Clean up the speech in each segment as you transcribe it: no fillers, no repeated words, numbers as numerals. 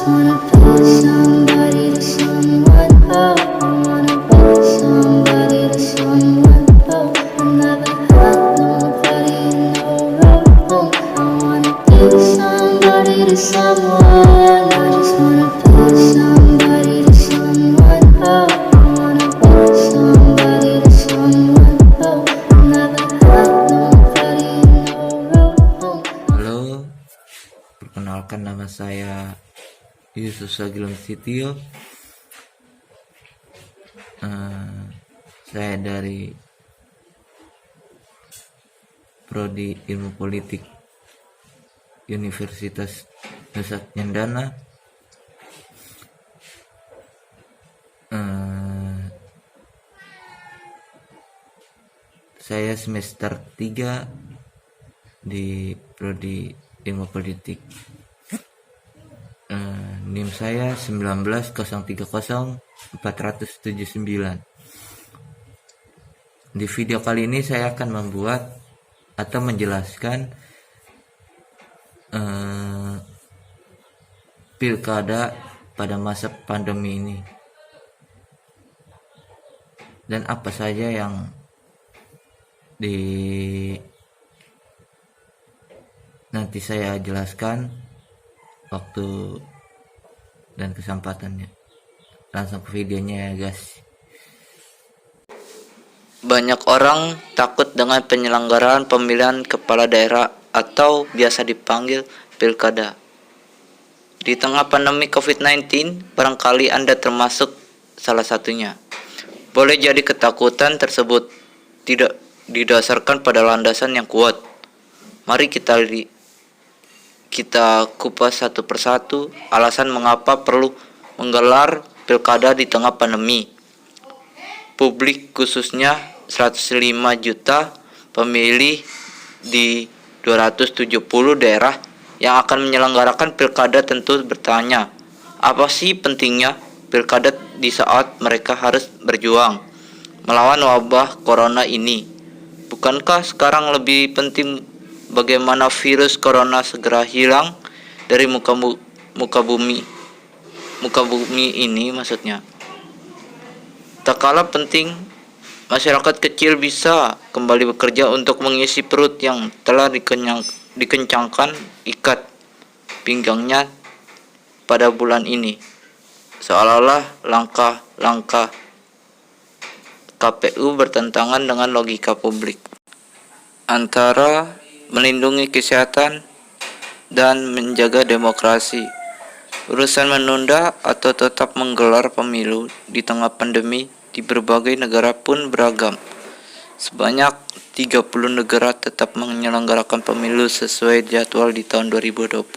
wanna be somebody to someone. Oh, I wanna be somebody to someone. Oh, I never had nobody in no room. I wanna be somebody to someone. I just wanna be somebody to someone. Oh, I wanna be somebody to someone. Oh, I never had nobody in no room. Halo, perkenalkan nama saya Yusuf Sagilum Sitio. Saya dari Prodi Ilmu Politik Universitas Nusa Cendana. Saya semester 3 di Prodi Ilmu Politik. NIM saya 19030-479. Di video kali ini saya akan membuat atau menjelaskan pilkada pada masa pandemi ini dan apa saja yang nanti saya jelaskan waktu dan kesempatannya. Langsung ke videonya ya guys. Banyak orang takut dengan penyelenggaraan pemilihan kepala daerah atau biasa dipanggil pilkada. Di tengah pandemi COVID-19, barangkali Anda termasuk salah satunya. Boleh jadi ketakutan tersebut tidak didasarkan pada landasan yang kuat. Mari kita kupas satu persatu alasan mengapa perlu menggelar pilkada di tengah pandemi. Publik khususnya 105 juta pemilih di 270 daerah yang akan menyelenggarakan pilkada tentu bertanya, apa sih pentingnya pilkada di saat mereka harus berjuang melawan wabah corona ini? Bukankah sekarang lebih penting bagaimana virus corona segera hilang dari muka bumi ini maksudnya. Tak kalah penting, masyarakat kecil bisa kembali bekerja untuk mengisi perut yang telah dikencangkan ikat pinggangnya pada bulan ini. Seolah-olah langkah-langkah KPU bertentangan dengan logika publik antara melindungi kesehatan dan menjaga demokrasi. Urusan menunda atau tetap menggelar pemilu di tengah pandemi di berbagai negara pun beragam. Sebanyak 30 negara tetap menyelenggarakan pemilu sesuai jadwal di tahun 2020.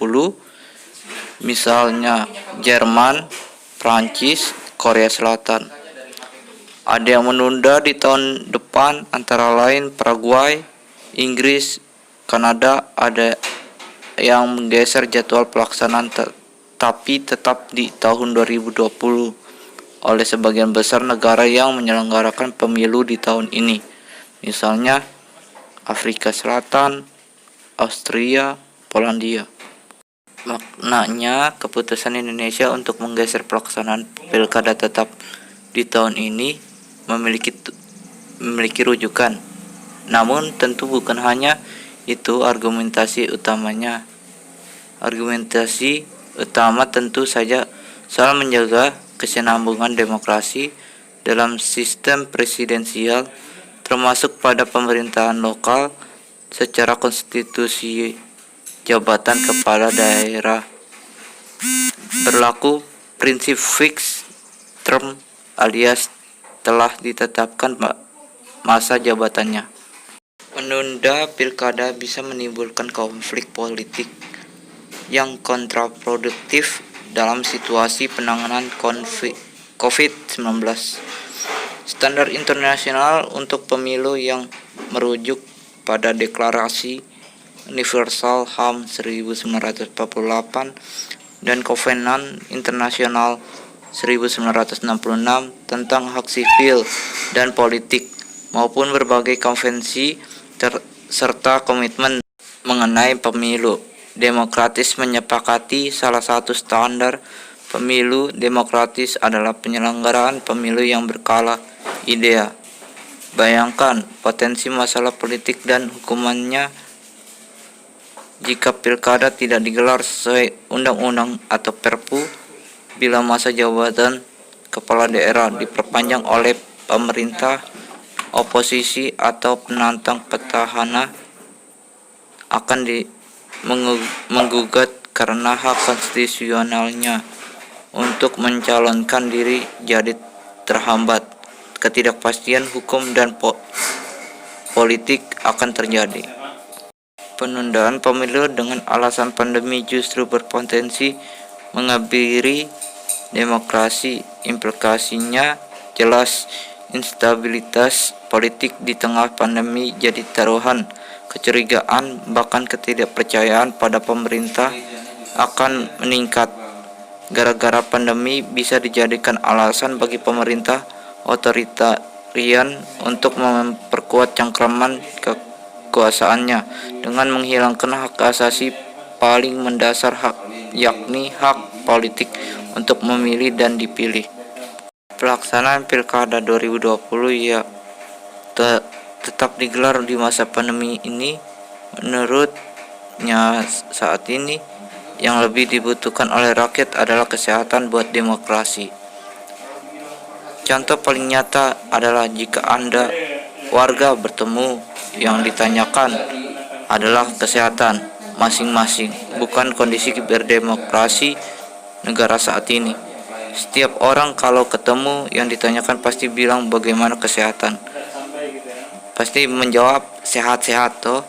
Misalnya Jerman, Prancis, Korea Selatan. Ada yang menunda di tahun depan antara lain Paraguay, Inggris, Kanada. Ada yang menggeser jadwal pelaksanaan tapi tetap di tahun 2020 oleh sebagian besar negara yang menyelenggarakan pemilu di tahun ini. Misalnya Afrika Selatan, Austria, Polandia. Maknanya keputusan Indonesia untuk menggeser pelaksanaan pilkada tetap di tahun ini memiliki rujukan. Namun tentu bukan hanya itu argumentasi utamanya. Argumentasi utama tentu saja soal menjaga kesinambungan demokrasi dalam sistem presidensial, termasuk pada pemerintahan lokal secara konstitusi. Jabatan kepala daerah berlaku prinsip fixed term alias telah ditetapkan masa jabatannya. Menunda pilkada bisa menimbulkan konflik politik yang kontraproduktif dalam situasi penanganan COVID-19. Standar internasional untuk pemilu yang merujuk pada Deklarasi Universal HAM 1948 dan Kovenan Internasional 1966 tentang hak sipil dan politik maupun berbagai konvensi serta komitmen mengenai pemilu demokratis menyepakati salah satu standar pemilu demokratis adalah penyelenggaraan pemilu yang berkala ideal. Bayangkan potensi masalah politik dan hukumannya jika pilkada tidak digelar sesuai undang-undang atau perpu, bila masa jabatan kepala daerah diperpanjang oleh pemerintah, oposisi atau penantang petahana akan menggugat karena hak konstitusionalnya untuk mencalonkan diri jadi terhambat. Ketidakpastian hukum dan politik akan terjadi. Penundaan pemilu dengan alasan pandemi justru berpotensi mengakhiri demokrasi. Implikasinya jelas, instabilitas politik di tengah pandemi jadi taruhan. Kecurigaan bahkan ketidakpercayaan pada pemerintah akan meningkat. Gara-gara pandemi bisa dijadikan alasan bagi pemerintah otoritarian untuk memperkuat cengkraman kekuasaannya dengan menghilangkan hak asasi paling mendasar, yakni hak politik untuk memilih dan dipilih. Pelaksanaan Pilkada 2020 tetap digelar di masa pandemi ini. Menurutnya saat ini yang lebih dibutuhkan oleh rakyat adalah kesehatan buat demokrasi. Contoh paling nyata adalah jika Anda warga bertemu, yang ditanyakan adalah kesehatan masing-masing, bukan kondisi berdemokrasi negara saat ini. Setiap orang kalau ketemu yang ditanyakan pasti bilang bagaimana kesehatan. Pasti menjawab sehat-sehat toh.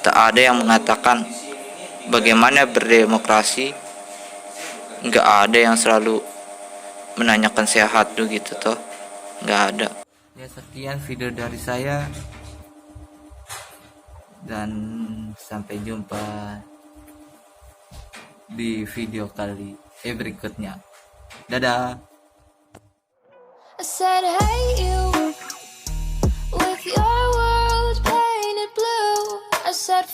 Tak ada yang mengatakan bagaimana berdemokrasi. Nggak ada yang selalu menanyakan sehat tuh gitu toh. Nggak ada. Ya, sekian video dari saya, dan sampai jumpa di video berikutnya. Dadah. I said, hey you, with your world painted blue. I said,